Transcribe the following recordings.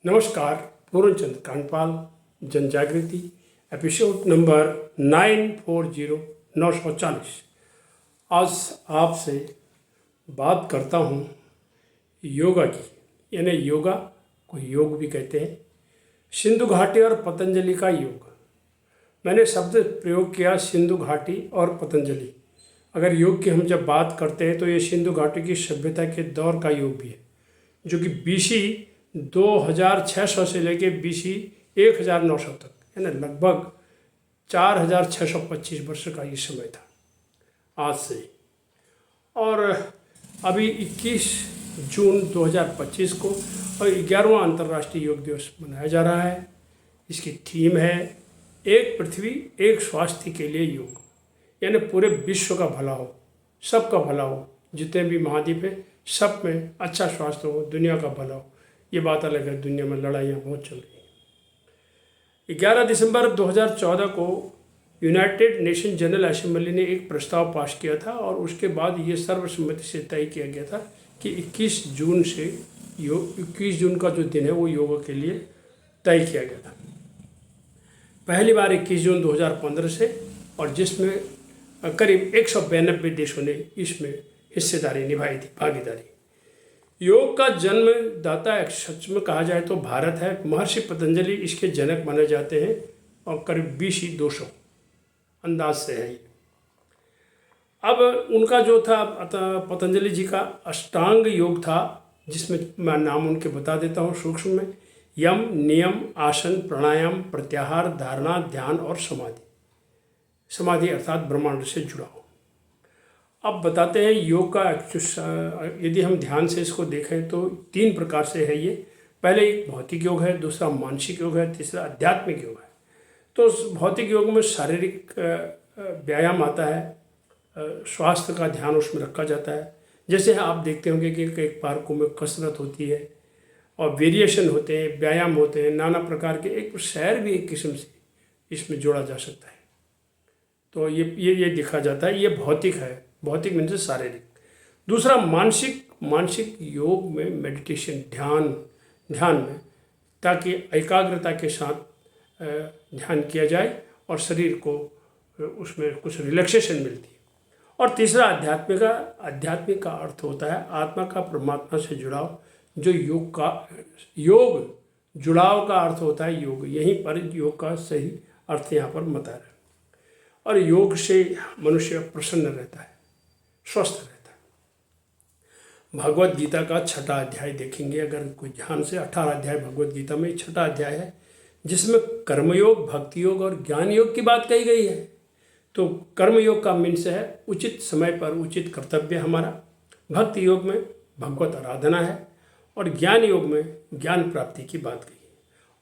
नमस्कार। पूर्णचंद कांडपाल, जन जागृति, एपिसोड नंबर 940। आज आपसे बात करता हूँ योगा की, यानी योगा को योग भी कहते हैं। सिंधु घाटी और पतंजलि का योग। मैंने शब्द प्रयोग किया सिंधु घाटी और पतंजलि। अगर योग की हम जब बात करते हैं तो ये सिंधु घाटी की सभ्यता के दौर का योग भी है, जो कि बीसी 2600 से लेके बीसी 1900 तक, यानी लगभग 4625 वर्ष का ये समय था आज से। और अभी 21 जून 2025 को और 11वां अंतर्राष्ट्रीय योग दिवस मनाया जा रहा है। इसकी थीम है एक पृथ्वी एक स्वास्थ्य के लिए योग, यानी पूरे विश्व का भला हो, सबका भला हो, जितने भी महाद्वीप हैं सब में अच्छा स्वास्थ्य हो, दुनिया का भला हो। ये बात अलग है, दुनिया में लड़ाइयाँ बहुत चल रही हैं। 11 दिसंबर 2014 को यूनाइटेड नेशन जनरल असेंबली ने एक प्रस्ताव पास किया था और उसके बाद ये सर्वसम्मति से तय किया गया था कि 21 जून का जो दिन है वो योग के लिए तय किया गया था। पहली बार 21 जून 2015 से, और जिसमें करीब 192 देशों ने इसमें हिस्सेदारी निभाई थी, भागीदारी। योग का जन्मदाता सच में कहा जाए तो भारत है। महर्षि पतंजलि इसके जनक माने जाते हैं और करीब बीसी 200 अंदाज से है। अब उनका जो था पतंजलि जी का अष्टांग योग था, जिसमें मैं नाम उनके बता देता हूँ सूक्ष्म में। यम, नियम, आसन, प्राणायाम, प्रत्याहार, धारणा, ध्यान और समाधि। समाधि अर्थात ब्रह्मांड से जुड़ा हो। अब बताते हैं योग का यदि हम ध्यान से इसको देखें तो 3 प्रकार से है ये। पहले एक भौतिक योग है, दूसरा मानसिक योग है, तीसरा आध्यात्मिक योग है। तो भौतिक योग में शारीरिक व्यायाम आता है, स्वास्थ्य का ध्यान उसमें रखा जाता है। जैसे आप देखते होंगे कि कई पार्कों में कसरत होती है और वेरिएशन होते हैं, व्यायाम होते हैं, नाना प्रकार के। एक सैर भी एक किस्म से इसमें जोड़ा जा सकता है। तो ये देखा जाता है, ये भौतिक है। भौतिक मीन्स शारीरिक। दूसरा मानसिक योग में मेडिटेशन, ध्यान में, ताकि एकाग्रता के साथ ध्यान किया जाए और शरीर को उसमें कुछ रिलैक्सेशन मिलती है। और तीसरा आध्यात्मिक का अर्थ होता है आत्मा का परमात्मा से जुड़ाव। जो योग जुड़ाव का अर्थ होता है योग। यहीं पर योग का सही अर्थ यहाँ पर बता रहे हैं। और योग से मनुष्य प्रसन्न रहता है, स्वस्थ रहता है। भगवत गीता का 6ठा अध्याय देखेंगे अगर कोई ध्यान से। 18 अध्याय भगवत गीता में 6ठा अध्याय है, जिसमें कर्मयोग, भक्ति योग और ज्ञान योग की बात कही गई है। तो कर्मयोग का मीन्स है उचित समय पर उचित कर्तव्य हमारा। भक्ति योग में भगवत आराधना है और ज्ञान योग में ज्ञान प्राप्ति की बात कही है।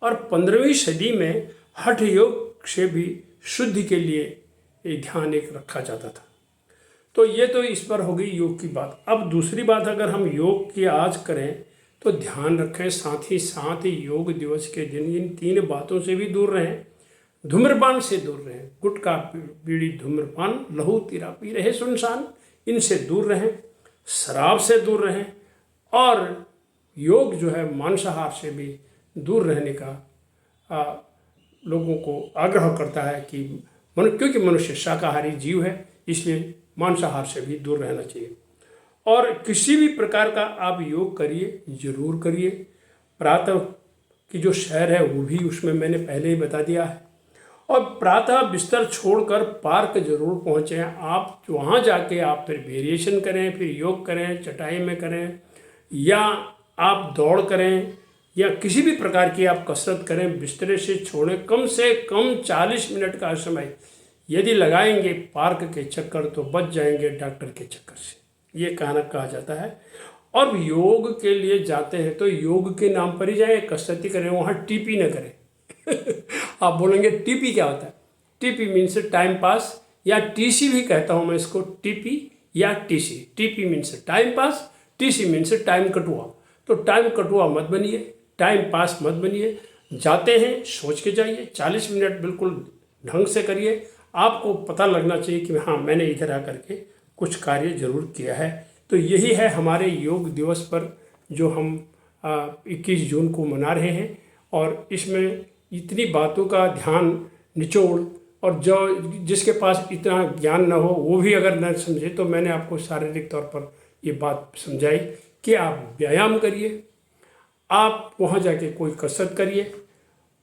और 15वीं सदी में हठ योग से भी शुद्धि के लिए ध्यान एक रखा जाता था। तो ये तो इस पर हो गई योग की बात। अब दूसरी बात, अगर हम योग की आज करें तो ध्यान रखें, साथ ही योग दिवस के दिन इन 3 बातों से भी दूर रहें। धूम्रपान से दूर रहें, गुटखा, बीड़ी, धूम्रपान, लहू तीरा पी रहे सुनसान, इनसे दूर रहें। शराब से दूर रहें और योग जो है मांसाहार से भी दूर रहने का लोगों को आग्रह करता है कि क्योंकि मनुष्य शाकाहारी जीव है, इसलिए मांसाहार से भी दूर रहना चाहिए। और किसी भी प्रकार का आप योग करिए, जरूर करिए। प्रातः की जो सैर है वो भी उसमें मैंने पहले ही बता दिया है। और प्रातः बिस्तर छोड़कर पार्क जरूर पहुँचें। आप वहाँ जाके आप फिर वेरिएशन करें, फिर योग करें, चटाई में करें, या आप दौड़ करें, या किसी भी प्रकार की आप कसरत करें। बिस्तरे से छोड़ें, कम से कम 40 मिनट का समय यदि लगाएंगे पार्क के चक्कर तो बच जाएंगे डॉक्टर के चक्कर से, ये कहा जाता है। और योग के लिए जाते हैं तो योग के नाम पर ही जाए, कसरत ही करें, वहाँ टीपी न करें। आप बोलेंगे टीपी क्या होता है? टीपी मीन्स टाइम पास, या टीसी भी कहता हूँ मैं इसको, टीपी या TC. TP means time pass, TC means time कटुआ। तो टाइम कटुआ मत बनिए, टाइम पास मत बनिए। जाते हैं सोच के जाइए, 40 मिनट बिल्कुल ढंग से करिए। आपको पता लगना चाहिए कि हाँ, मैंने इधर आकर के कुछ कार्य जरूर किया है। तो यही है हमारे योग दिवस पर जो हम 21 जून को मना रहे हैं। और इसमें इतनी बातों का ध्यान निचोड़, और जो जिसके पास इतना ज्ञान न हो वो भी अगर न समझे, तो मैंने आपको शारीरिक तौर पर ये बात समझाई कि आप व्यायाम करिए, आप वहाँ जाके कोई कसरत करिए।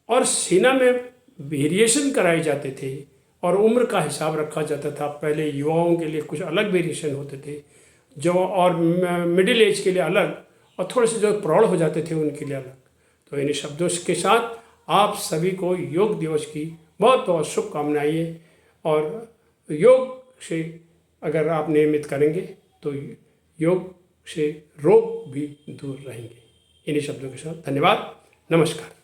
और सेना में वेरिएशन कराए जाते थे और उम्र का हिसाब रखा जाता था। पहले युवाओं के लिए कुछ अलग वेरिएशन होते थे, जो और मिडिल एज के लिए अलग, और थोड़े से जो प्रौढ़ हो जाते थे उनके लिए अलग। तो इन शब्दों के साथ आप सभी को योग दिवस की बहुत बहुत शुभकामनाएं। और योग से अगर आप नियमित करेंगे तो योग से रोग भी दूर रहेंगे। इन्हीं शब्दों के साथ धन्यवाद, नमस्कार।